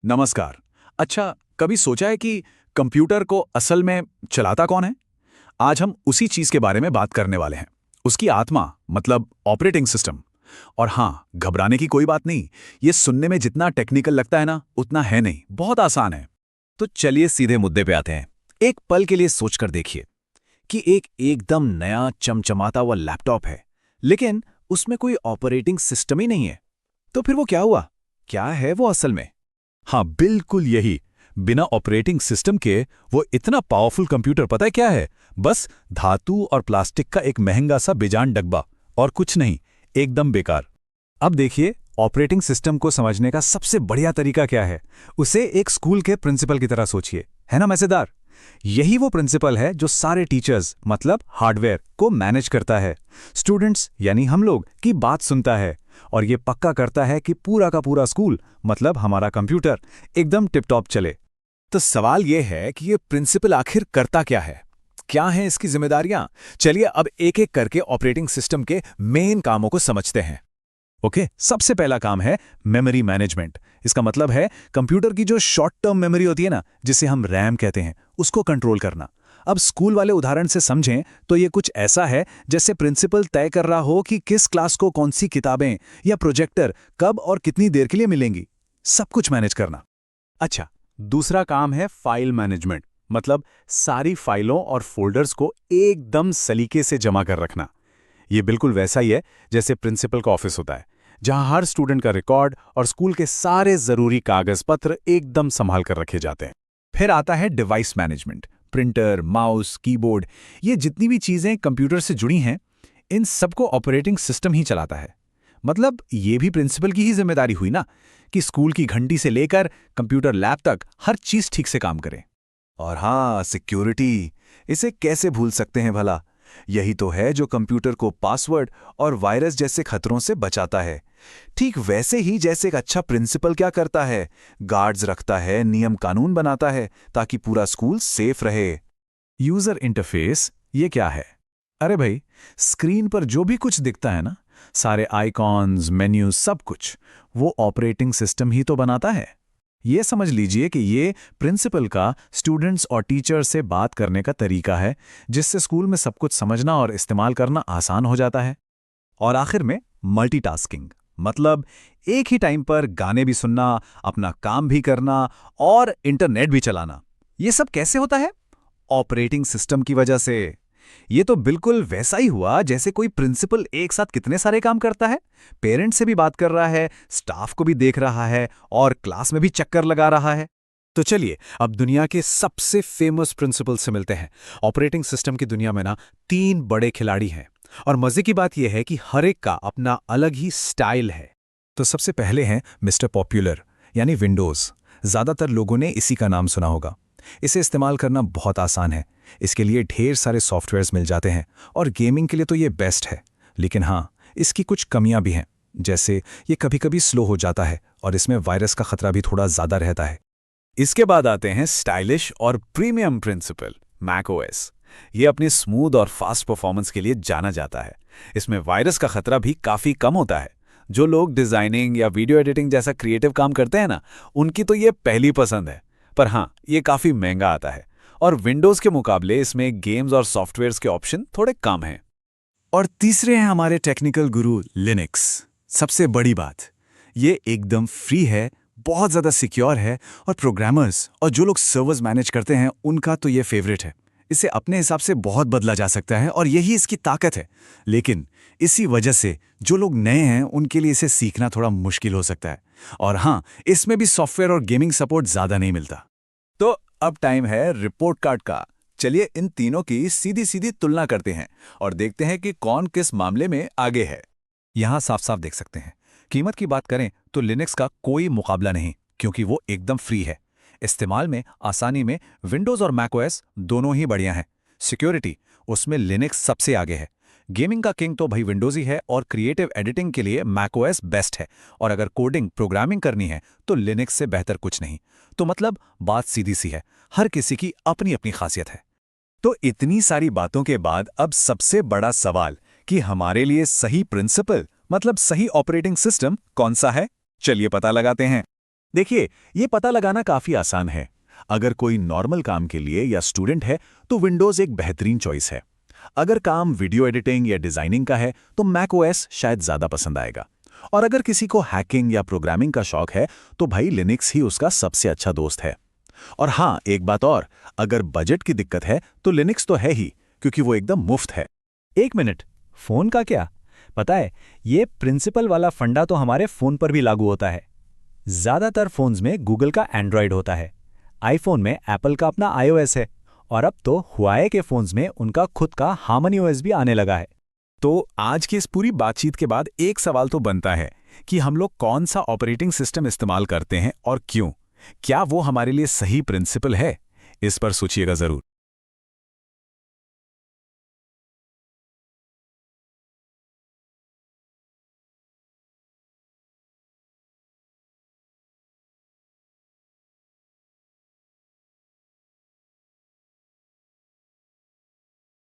नमस्कार। अच्छा, कभी सोचा है कि कंप्यूटर को असल में चलाता कौन है? आज हम उसी चीज के बारे में बात करने वाले हैं। उसकी आत्मा, मतलब ऑपरेटिंग सिस्टम। और हाँ, घबराने की कोई बात नहीं। ये सुनने में जितना टेक्निकल लगता है ना, उतना है नहीं, बहुत आसान है। तो चलिए सीधे मुद्दे पे आते हैं। एक पल के लिए सोचकर देखिए कि एक एकदम नया चमचमाता हुआ लैपटॉप है, लेकिन उसमें कोई ऑपरेटिंग सिस्टम ही नहीं है। तो फिर वो क्या हुआ? क्या है वो असल में? हाँ, बिल्कुल यही। बिना ऑपरेटिंग सिस्टम के वो इतना पावरफुल कंप्यूटर पता है क्या है? बस धातु और प्लास्टिक का एक महंगा सा बेजान डब्बा, और कुछ नहीं, एकदम बेकार। अब देखिए, ऑपरेटिंग सिस्टम को समझने का सबसे बढ़िया तरीका क्या है? उसे एक स्कूल के प्रिंसिपल की तरह सोचिए, है ना मजेदार? यही वो प्रिंसिपल है जो सारे टीचर्स मतलब हार्डवेयर को मैनेज करता है, स्टूडेंट्स यानी हम लोग की बात सुनता है, और ये पक्का करता है कि पूरा का पूरा स्कूल मतलब हमारा कंप्यूटर एकदम टिप-टॉप चले। तो सवाल ये है कि ये प्रिंसिपल आखिर करता क्या है? क्या हैं इसकी जिम्मेदारियां? चलिए अब एक-एक करके ऑपरेटिंग सिस्टम के मेन कामों को समझते हैं। ओके, सबसे पहला काम है मेमोरी मैनेजमेंट। इसका मतलब है कंप्यूटर की जो शॉर्ट टर्म मेमोरी होती है ना, जिसे हम रैम कहते हैं, उसको कंट्रोल करना। अब स्कूल वाले उदाहरण से समझें तो ये कुछ ऐसा है जैसे प्रिंसिपल तय कर रहा हो कि किस क्लास को कौन सी किताबें या प्रोजेक्टर कब और कितनी देर के लिए मिलेंगी। सब कुछ मैनेज करना। अच्छा, दूसरा काम है फाइल मैनेजमेंट, मतलब सारी फाइलों और फोल्डर्स को एकदम सलीके से जमा कर रखना। ये बिल्कुल वैसा ही है जैसे प्रिंसिपल का ऑफिस होता है, जहां हर स्टूडेंट का रिकॉर्ड और स्कूल के सारे जरूरी कागज पत्र एकदम संभाल कर रखे जाते हैं। फिर आता है device management, printer, mouse, keyboard, ये जितनी भी चीजें कंप्यूटर से जुड़ी हैं, इन सबको ऑपरेटिंग सिस्टम ही चलाता है। मतलब ये भी प्रिंसिपल की ही जिम्मेदारी हुई ना, कि स्कूल की घंटी से लेकर कंप्यूटर लैब तक हर चीज ठीक से काम करे। और हाँ, सिक्योरिटी, इसे कैसे भूल सकते हैं भला? यही तो है जो कंप्यूटर को पासवर्ड और वायरस जैसे खतरों से बचाता है। ठीक वैसे ही जैसे एक अच्छा प्रिंसिपल क्या करता है, गार्ड्स रखता है, नियम कानून बनाता है ताकि पूरा स्कूल सेफ रहे। यूजर इंटरफेस ये क्या है? अरे भाई, स्क्रीन पर जो भी कुछ दिखता है ना, सारे आइकॉन्स, मेन्यू, सब कुछ, वो ऑपरेटिंग सिस्टम ही तो बनाता है। ये समझ लीजिए कि ये प्रिंसिपल का स्टूडेंट्स और टीचर से बात करने का तरीका है, जिससे स्कूल में सब कुछ समझना और इस्तेमाल करना आसान हो जाता है। और आखिर में मल्टीटास्किंग, मतलब एक ही टाइम पर गाने भी सुनना, अपना काम भी करना और इंटरनेट भी चलाना। ये सब कैसे होता है? ऑपरेटिंग सिस्टम की वजह से। ये तो बिल्कुल वैसा ही हुआ जैसे कोई प्रिंसिपल एक साथ कितने सारे काम करता है, पेरेंट्स से भी बात कर रहा है, स्टाफ को भी देख रहा है और क्लास में भी चक्कर लगा रहा है। तो चलिए अब दुनिया के सबसे फेमस प्रिंसिपल से मिलते हैं। ऑपरेटिंग सिस्टम की दुनिया में ना 3 बड़े खिलाड़ी हैं, और मजे की बात यह है कि हर एक का अपना अलग ही स्टाइल है। तो सबसे पहले हैं मिस्टर पॉपुलर, यानी विंडोज। ज्यादातर लोगों ने इसी का नाम सुना होगा। इसे इस्तेमाल करना बहुत आसान है, इसके लिए ढेर सारे सॉफ्टवेयर्स मिल जाते हैं, और गेमिंग के लिए तो ये बेस्ट है। लेकिन हाँ, इसकी कुछ कमियां भी हैं, जैसे ये कभी-कभी स्लो हो जाता है और इसमें वायरस का खतरा भी थोड़ा ज्यादा रहता है। इसके बाद आते हैं स्टाइलिश और प्रीमियम प्रिंसिपल, मैक ओएस। ये अपनी स्मूथ और फास्ट परफॉर्मेंस के लिए जाना जाता है। इसमें वायरस का खतरा भी काफी कम होता है। जो लोग डिजाइनिंग या वीडियो एडिटिंग जैसा क्रिएटिव काम करते हैं ना, उनकी तो ये पहली पसंद है। पर हाँ, ये काफी महंगा आता है, और विंडोज के मुकाबले इसमें गेम्स और सॉफ्टवेयर्स के ऑप्शन थोड़े कम हैं। और तीसरे हैं हमारे टेक्निकल गुरु लिनक्स। सबसे बड़ी बात, ये एकदम फ्री है, बहुत ज़्यादा सिक्योर है, और प्रोग्रामर्स और जो लोग सर्वर्स मैनेज करते हैं उनका तो ये फेवरेट है। इसे अपने हिसाब से बहुत बदला जा सकता है, और यही इसकी ताकत है। लेकिन इसी वजह से जो लोग नए हैं उनके लिए इसे सीखना थोड़ा मुश्किल हो सकता है। और हाँ, इसमें भी सॉफ्टवेयर और गेमिंग सपोर्ट ज़्यादा नहीं मिलता। तो अब टाइम है रिपोर्ट कार्ड का। चलिए इन तीनों की सीधी सीधी तुलना करते हैं और देखते हैं कि कौन किस मामले में आगे है। यहां साफ साफ देख सकते हैं। कीमत की बात करें तो लिनक्स का कोई मुकाबला नहीं, क्योंकि वो एकदम फ्री है। इस्तेमाल में आसानी में विंडोज और मैकओएस दोनों ही बढ़िया हैं। सिक्योरिटी, उसमें लिनक्स सबसे आगे है। गेमिंग का किंग तो भाई विंडोज ही है, और क्रिएटिव एडिटिंग के लिए मैकओएस बेस्ट है। और अगर कोडिंग प्रोग्रामिंग करनी है तो लिनक्स से बेहतर कुछ नहीं। तो मतलब बात सीधी सी है, हर किसी की अपनी अपनी खासियत है। तो इतनी सारी बातों के बाद अब सबसे बड़ा सवाल कि हमारे लिए सही प्रिंसिपल मतलब सही ऑपरेटिंग सिस्टम कौन सा है? चलिए पता लगाते हैं। देखिए, ये पता लगाना काफी आसान है। अगर कोई नॉर्मल काम के लिए या स्टूडेंट है तो विंडोज एक बेहतरीन चॉइस है। अगर काम वीडियो एडिटिंग या डिजाइनिंग का है तो मैक ओएस शायद ज्यादा पसंद आएगा। और अगर किसी को हैकिंग या प्रोग्रामिंग का शौक है तो भाई लिनक्स ही उसका सबसे अच्छा दोस्त है। और हाँ, एक बात और, अगर बजट की दिक्कत है तो लिनक्स तो है ही, क्योंकि वो एकदम मुफ्त है। एक मिनट, फोन का क्या? पता है, ये प्रिंसिपल वाला फंडा तो हमारे फोन पर भी लागू होता है। ज्यादातर फोन्स में गूगल का एंड्रॉयड होता है, आईफोन में एप्पल का अपना iOS है, और अब तो हुआवे के फोन्स में उनका खुद का हार्मनी ओएस भी आने लगा है। तो आज की इस पूरी बातचीत के बाद एक सवाल तो बनता है कि हम लोग कौन सा ऑपरेटिंग सिस्टम इस्तेमाल करते हैं और क्यों? क्या वो हमारे लिए सही प्रिंसिपल है? इस पर सोचिएगा जरूर।